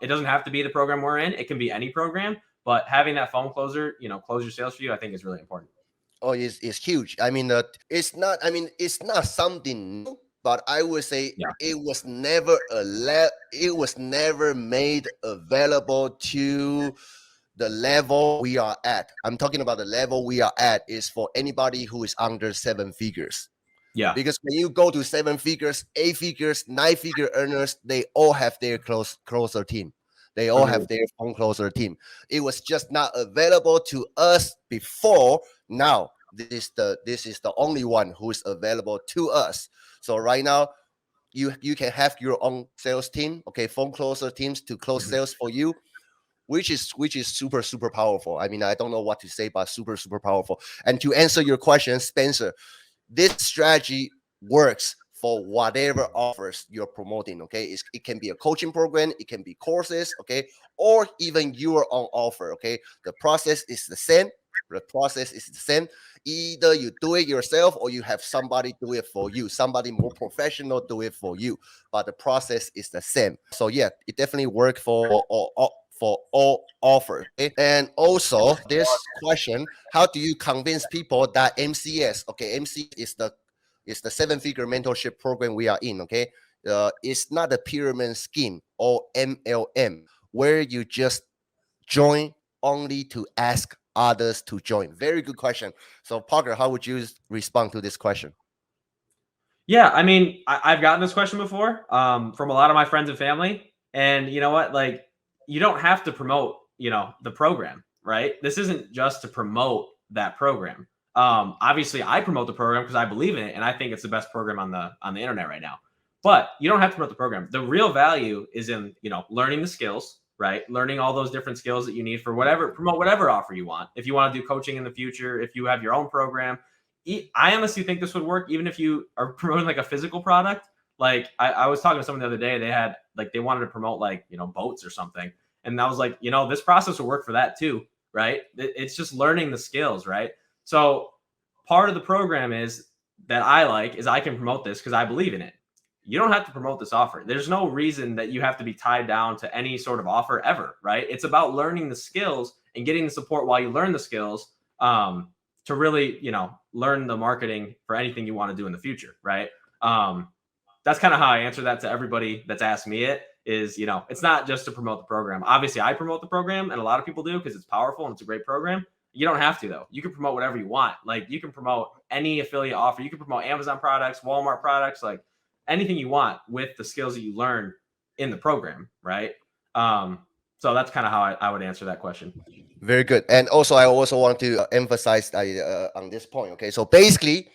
It doesn't have to be the program we're in; it can be any program. But having that phone closer, close your sales for you, I think is really important. Oh, it's huge. I mean, it's not. I mean, it's not something new, but I would say Yeah. it was never it was never made available to the level we are at. I'm talking about the level we are at is for anybody who is under 7 figures. Yeah. Because when you go to 7 figures, 8 figures, 9 figure earners, they all have their closer team. They all have Agreed. their phone closer team. It was just not available to us before. Now this is the only one who is available to us. So right now you can have your own sales team, okay, phone closer teams to close Mhm. sales for you, which is super powerful. I mean, I don't know what to say, but super powerful. And to answer your question, Spencer, this strategy works for whatever offers you're promoting. Okay, it can be a coaching program, it can be courses, okay, or even your own offer. Okay, the process is the same. The process is the same. Either you do it yourself or you have somebody do it for you, somebody more professional do it for you, but the process is the same. So yeah, it definitely works for all offers. Okay? And also this question, how do you convince people that MCS, okay, MCS is the 7 figure mentorship program we are in, okay? It's not a pyramid scheme or MLM where you just join only to ask others to join. Very good question. So Parker, how would you respond to this question? Yeah, I mean, I've gotten this question before from a lot of my friends and family, and you know what? Like, you don't have to promote, the program, right? This isn't just to promote that program. Obviously, I promote the program because I believe in it, and I think it's the best program on the internet right now. But you don't have to promote the program. The real value is in learning the skills, right? Learning all those different skills that you need for promote whatever offer you want. If you want to do coaching in the future, if you have your own program, I honestly think this would work even if you are promoting like a physical product. Like I was talking to someone the other day, they had like they wanted to promote like boats or something, and I was like, this process will work for that too, right? It's just learning the skills, right? So part of the program is that I like is I can promote this because I believe in it. You don't have to promote this offer. There's no reason that you have to be tied down to any sort of offer ever, right? It's about learning the skills and getting the support while you learn the skills. To really, learn the marketing for anything you want to do in the future, right? That's kind of how I answer that to everybody that's asked me it is, it's not just to promote the program. Obviously, I promote the program and a lot of people do because it's powerful and it's a great program. You don't have to, though. You can promote whatever you want. Like, you can promote any affiliate offer. You can promote Amazon products, Walmart products, like anything you want with the skills that you learn in the program, right? So that's kind of how I would answer that question. Very good. And also, I also want to emphasize on this point. Okay, so basically,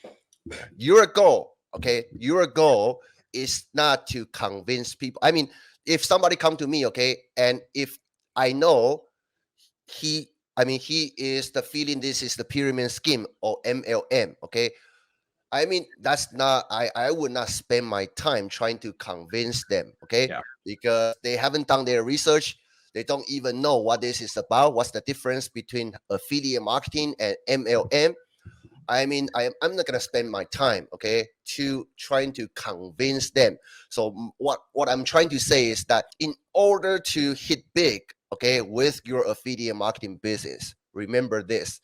your goal, okay, your goal is not to convince people. I mean, if somebody come to me, okay, and if I know he, I mean, he is the feeling this is the pyramid scheme or MLM, okay. I mean, that's not, I would not spend my time trying to convince them, okay? Yeah. Because they haven't done their research. They don't even know what this is about. What's the difference between affiliate marketing and MLM? I mean, I'm not gonna spend my time, okay, to trying to convince them. So what I'm trying to say is that in order to hit big, okay, with your affiliate marketing business, remember this: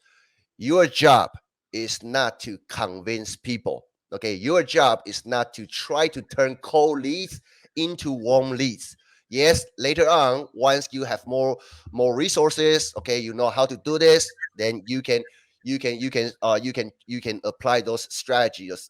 your job is not to convince people. Okay, your job is not to try to turn cold leads into warm leads. Yes, later on, once you have more resources, okay, you know how to do this, then you can apply those strategies,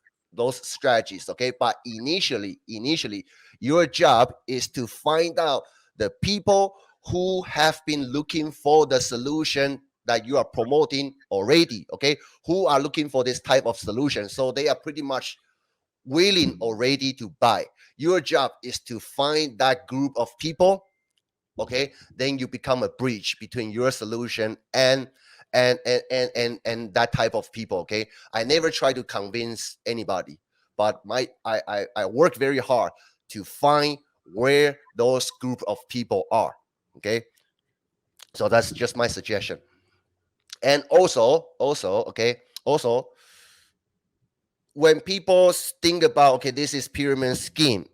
okay. But initially your job is to find out the people who have been looking for the solution that you are promoting already, okay, who are looking for this type of solution. So they are pretty much willing or ready to buy. Your job is to find that group of people. Okay, then you become a bridge between your solution and that type of people. Okay, I never try to convince anybody, but I work very hard to find where those group of people are. Okay, so that's just my suggestion. And also, okay, also, when people think about, okay, this is pyramid scheme,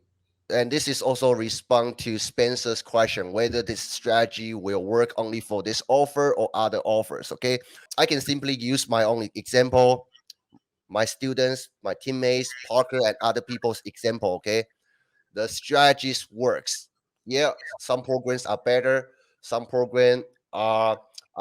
and this is also respond to Spencer's question whether this strategy will work only for this offer or other offers. Okay, I can simply use my own example, my students, my teammates, Parker, and other people's example. Okay, the strategies works. Yeah, some programs are better, some programs are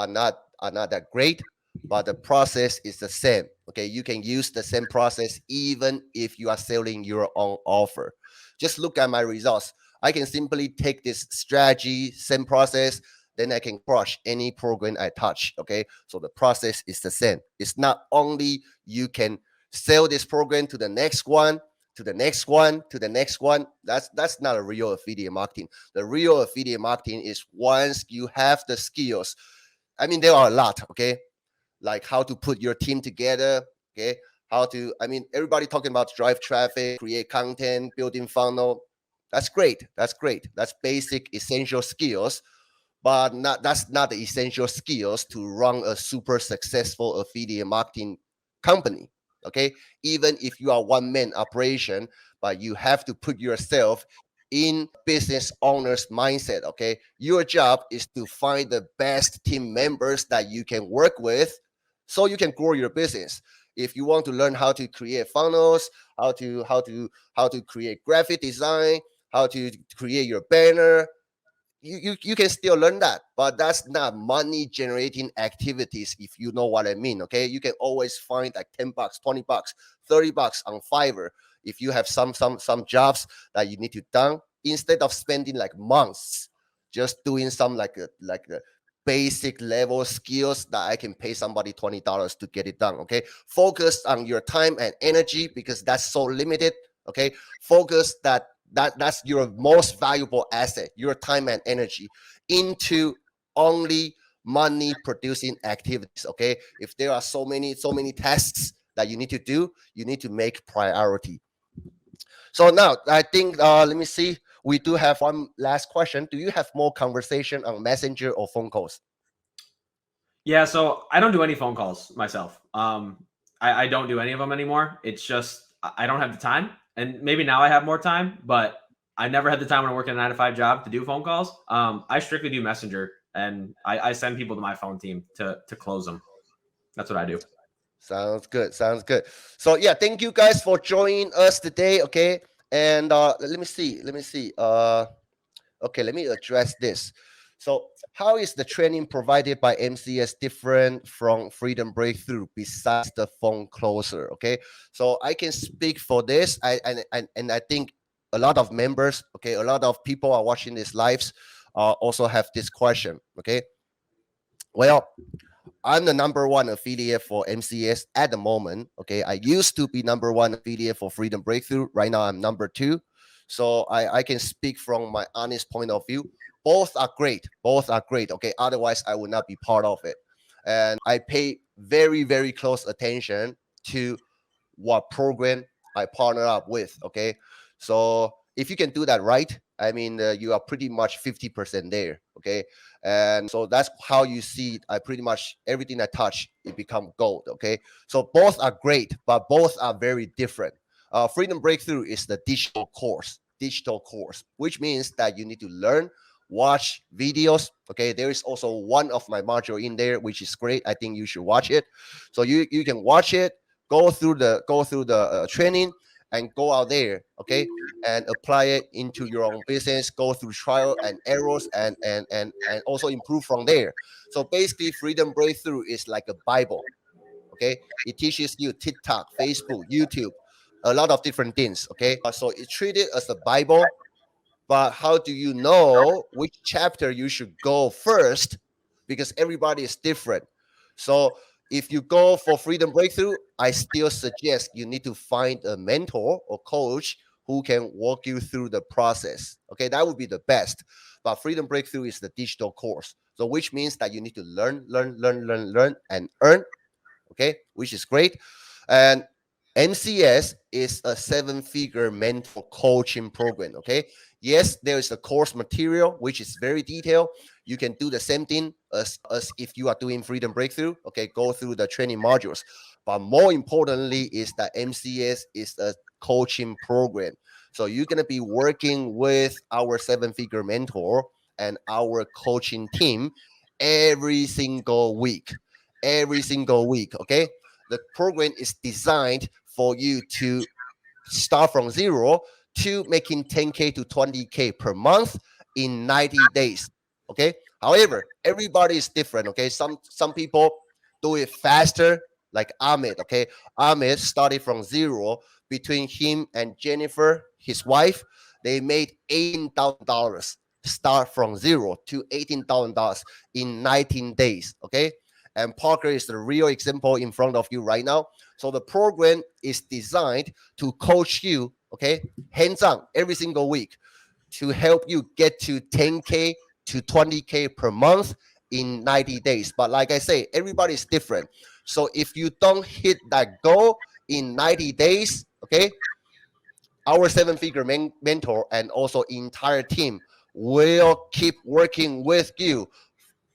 not that great, but the process is the same. Okay, you can use the same process even if you are selling your own offer. Just look at my results. I can simply take this strategy, same process, then I can crush any program I touch. Okay, so the process is the same. It's not only you can sell this program to the next one, to the next one, to the next one. That's not a real affiliate marketing. The real affiliate marketing is once you have the skills. I mean, there are a lot. Okay, like how to put your team together. Okay, how to. I mean, everybody talking about drive traffic, create content, building funnel. That's great. That's great. That's basic essential skills, but that's not the essential skills to run a super successful affiliate marketing company. Okay, even if you are one man operation, but you have to put yourself in business owner's mindset. Okay, your job is to find the best team members that you can work with so you can grow your business. If you want to learn how to create funnels, how to create graphic design, how to create your banner, you can still learn that, but that's not money generating activities, if you know what I mean. Okay, you can always find like $10, $20, $30 on Fiverr if you have some jobs that you need to done, instead of spending like months just doing some like a basic level skills that I can pay somebody $20 to get it done. Okay, focus on your time and energy because that's so limited. Okay, focus that's your most valuable asset, your time and energy, into only money producing activities. Okay, if there are so many tasks that you need to do, you need to make priority. So now I think, let me see, we do have one last question. Do you have more conversation on messenger or phone calls? Yeah, so I don't do any phone calls myself. I don't do any of them anymore. It's just I don't have the time, and maybe now I have more time, but I never had the time when I work in a 9 to 5 job to do phone calls. I strictly do Messenger, and I send people to my phone team to close them. That's what I do. Sounds good. Sounds good. So yeah, thank you guys for joining us today. Okay, and let me see. Let me see. Okay, let me address this. So, how is the training provided by MCS different from Freedom Breakthrough besides the phone closer? Okay, so I can speak for this. And I think a lot of members, okay, a lot of people are watching these lives, also have this question. Okay, well, I'm the number one affiliate for MCS at the moment. Okay, I used to be number one affiliate for Freedom Breakthrough. Right now, I'm number two. So I can speak from my honest point of view. Both are great. Both are great. Okay, otherwise I would not be part of it. And I pay very, very close attention to what program I partner up with. Okay, so if you can do that right, I mean, you are pretty much 50% there. Okay, and so that's how you see. I pretty much everything I touch, it become gold. Okay, so both are great, but both are very different. Freedom Breakthrough is the digital course, which means that you need to learn, watch videos. Okay, there is also one of my module in there which is great. I think you should watch it. So you can watch it, go through the training, and go out there. Okay, and apply it into your own business, go through trial and errors, and also improve from there. So basically, Freedom Breakthrough is like a Bible. Okay, it teaches you TikTok, Facebook, YouTube, a lot of different things. Okay, so it's treated as a Bible, but how do you know which chapter you should go first? Because everybody is different. So If you go for freedom breakthrough, I still suggest you need to find a mentor or coach who can walk you through the process. Okay, that would be the best. But freedom breakthrough is the digital course. So which means that you need to learn and earn. Okay, which is great. And MCS is a seven-figure mentor coaching program. Okay, yes, there is a course material which is very detailed. You can do the same thing as if you are doing freedom breakthrough. Okay, go through the training modules. But more importantly is that MCS is a coaching program. So you're gonna be working with our seven-figure mentor and our coaching team every single week. Every single week. Okay, the program is designed for you to start from zero to making 10K to 20K per month in 90 days. Okay. However, everybody is different. Okay. Some people do it faster, like Ahmed. Okay. Ahmed started from zero. Between him and Jennifer, his wife, they made $18,000. Start from zero to $18,000 in 19 days. Okay. And Parker is the real example in front of you right now. So the program is designed to coach you, okay, hands on every single week to help you get to 10K to 20K per month in 90 days. But like I say, everybody is different. So if you don't hit that goal in 90 days, okay, our seven-figure mentor and also entire team will keep working with you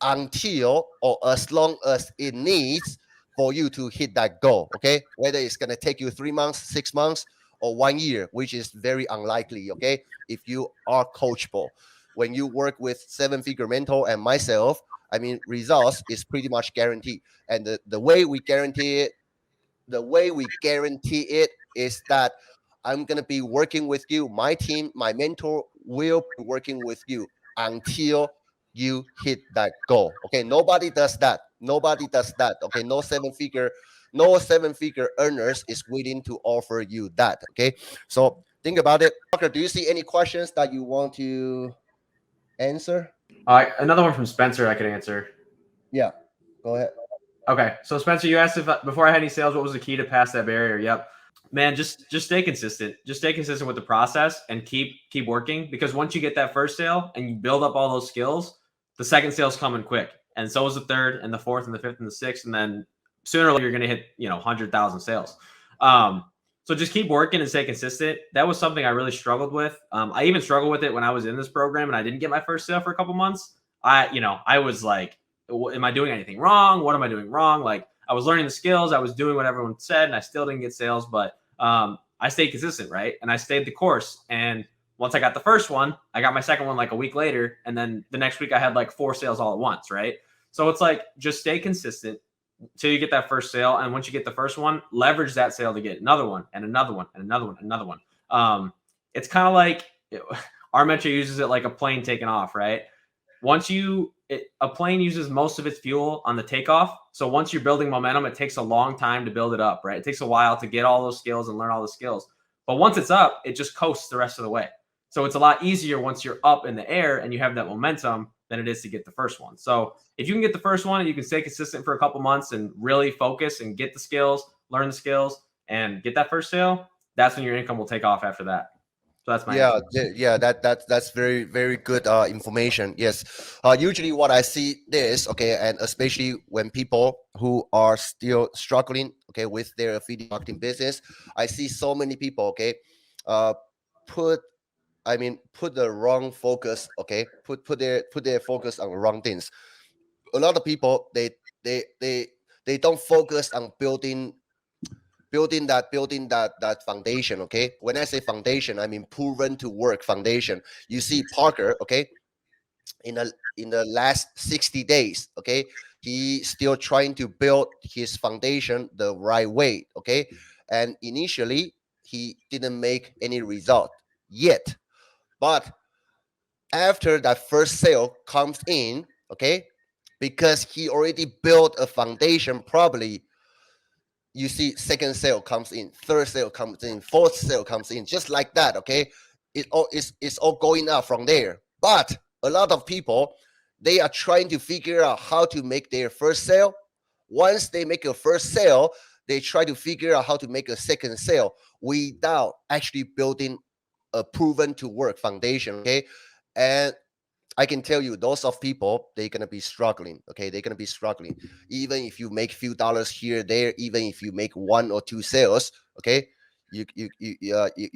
until or as long as it needs for you to hit that goal. Okay, whether it's gonna take you 3 months, 6 months, or 1 year, which is very unlikely. Okay, if you are coachable, when you work with seven-figure mentor and myself, I mean, results is pretty much guaranteed. And the way we guarantee it, is that I'm gonna be working with you. My team, my mentor will be working with you until you hit that goal. Okay, nobody does that. Nobody does that. Okay, no seven-figure earners is willing to offer you that. Okay, so think about it. Parker, do you see any questions that you want to answer? Another one from Spencer I could answer. Yeah, go ahead. Okay, so Spencer, you asked if before I had any sales, what was the key to pass that barrier? Yep, man, just stay consistent. Just stay consistent with the process and keep working, because once you get that first sale and you build up all those skills, the second sale's coming quick, and so is the third and the fourth and the fifth and the sixth, and then sooner or later you're going to hit 100,000 sales. So just keep working and stay consistent. That was something I really struggled with. I even struggled with it when I was in this program and I didn't get my first sale for a couple months. I was like, am I doing anything wrong? What am I doing wrong? Like, I was learning the skills, I was doing what everyone said, and I still didn't get sales. But I stayed consistent, right? And I stayed the course. And once I got the first one, I got my second one like a week later, and then the next week I had like 4 sales all at once, right? So it's like, just stay consistent till you get that first sale. And once you get the first one, leverage that sale to get another one and another one and another one and another one. It's kind of like our mentor uses it like a plane taking off, right? A plane uses most of its fuel on the takeoff. So once you're building momentum, it takes a long time to build it up, right? It takes a while to get all those skills and learn all the skills. But once it's up, it just coasts the rest of the way. So it's a lot easier once you're up in the air and you have that momentum than it is to get the first one. So if you can get the first one and you can stay consistent for a couple months and really focus and get the skills, learn the skills, and get that first sale, that's when your income will take off after that. So that's my answer. Yeah, that's very very good information. Yes, usually what I see this, okay, and especially when people who are still struggling, okay, with their affiliate marketing business, I see so many people, okay, uh, put put the wrong focus, okay, put their focus on the wrong things. A lot of people they they they don't focus on building that foundation. Okay, when I say foundation, I mean proven to work foundation. You see Parker, okay, in the last 60 days, okay, he still trying to build his foundation the right way. Okay, and initially he didn't make any result yet, but after that first sale comes in, okay, because he already built a foundation, probably you see second sale comes in, third sale comes in, fourth sale comes in, just like that. Okay, it's all going up from there. But a lot of people, they are trying to figure out how to make their first sale Once they make a first sale, they try to figure out how to make a second sale without actually building a proven to work foundation. Okay. And I can tell you, those of people, they're gonna be struggling. Okay, they're gonna be struggling. Even if you make few dollars here, there, even if you make one or two sales, okay, you're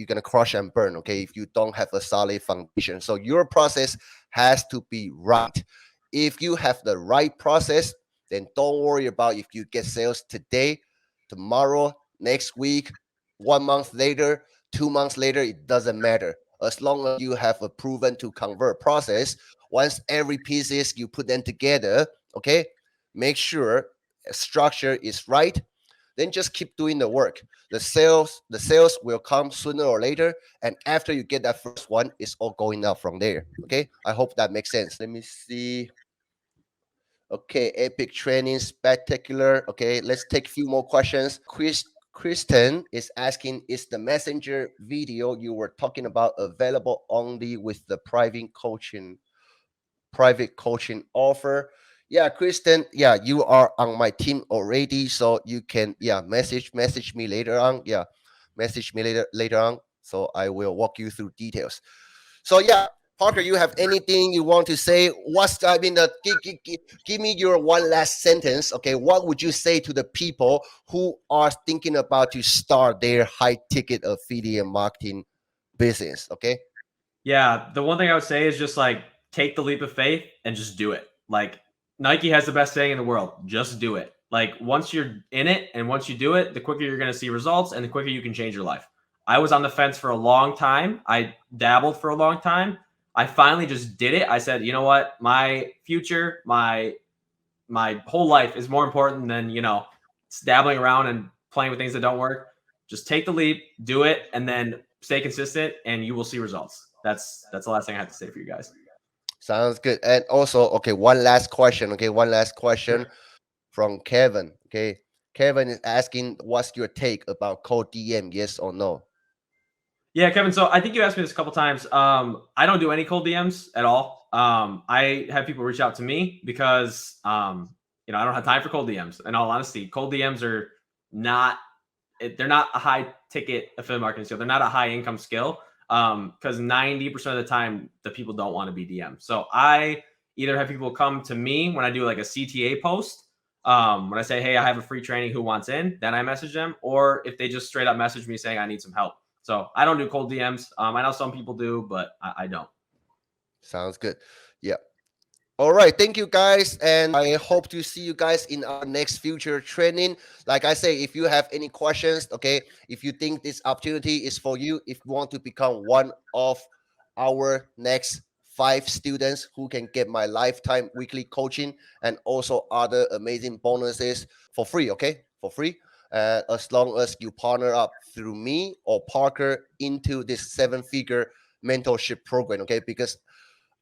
gonna crush and burn. Okay, if you don't have a solid foundation, so your process has to be right. If you have the right process, then don't worry about if you get sales today, tomorrow, next week, 1 month later, 2 months later. It doesn't matter as long as you have a proven to convert process. Once every pieces you put them together, okay, make sure structure is right, then just keep doing the work. The sales will come sooner or later, and after you get that first one, it's all going up from there. Okay, I hope that makes sense. Let me see. Okay, epic training, spectacular. Okay, let's take a few more questions. Kristen is asking, is the messenger video you were talking about available only with the private coaching offer? Yeah, Kristen, yeah, you are on my team already, so you can, yeah, message me later on. Yeah, message me later on, so I will walk you through details. So yeah, Parker, you have anything you want to say? I mean, give me your one last sentence. Okay, what would you say to the people who are thinking about to start their high ticket affiliate marketing business? Okay. Yeah, the one thing I would say is just like take the leap of faith and just do it. Like Nike has the best saying in the world, just do it. Like once you're in it and once you do it, the quicker you're going to see results and the quicker you can change your life. I was on the fence for a long time. I dabbled for a long time. I finally just did it. I said, you know what? My future, my whole life is more important than, dabbling around and playing with things that don't work. Just take the leap, do it, and then stay consistent and you will see results. That's the last thing I have to say for you guys. Sounds good. And also, okay, one last question. Okay, one last question Sure. from Kevin. Okay, Kevin is asking, what's your take about code DM? Yes or no? Yeah, Kevin. So I think you asked me this a couple times. I don't do any cold DMs at all. I have people reach out to me because I don't have time for cold DMs. In all honesty, cold DMs are not they're not a high ticket affiliate marketing skill. They're not a high income skill because 90% of the time the people don't want to be DM. So I either have people come to me when I do like a CTA post. When I say, hey, I have a free training, who wants in? Then I message them. Or if they just straight up message me saying I need some help. So I don't do cold DMs. I know some people do, but I don't. Sounds good. Yeah. All right, thank you guys, and I hope to see you guys in our next future training. Like I say, if you have any questions, okay, if you think this opportunity is for you, if you want to become one of our next 5 students who can get my lifetime weekly coaching and also other amazing bonuses for free, okay, for free. As long as you partner up through me or Parker into this 7-figure mentorship program, okay, because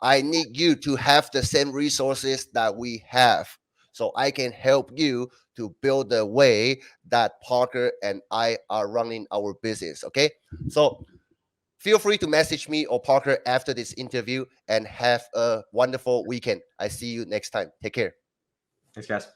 I need you to have the same resources that we have, so I can help you to build the way that Parker and I are running our business. Okay. So feel free to message me or Parker after this interview and have a wonderful weekend. I see you next time. Take care. Thanks, guys.